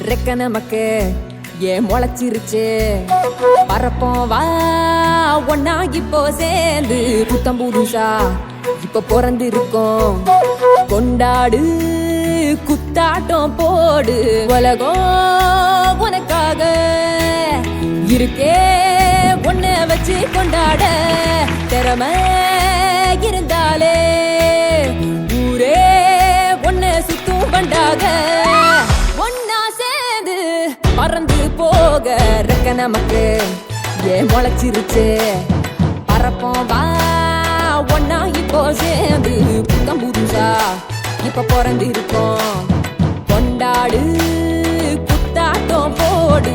ரெக்க நமக்கு ஏன் முளைச்சிருச்சு பறப்போம் வா ஒன்னா இப்போ சேர்ந்து புத்தம் புதுசா இப்ப பிறந்து இருக்கோம் கொண்டாடு குத்தாட்டம் போடு உலகம் உனக்காக இருக்கே ஒன்ன வச்சு கொண்டாட திறமை இருந்தாலே ஊரே ஒன்ன சுத்தும் பண்டாக ஒன்னா சேர்ந்து பறந்து போக ரெக்க நமக்கு ஏன் முளைச்சிருச்சு பறப்போம் வா ஒன்னா இப்போ சேர்ந்து புத்தம் புதுசா இப்ப பிறந்து இருக்கோம் கொண்டாடு குத்தாட்டம் போடு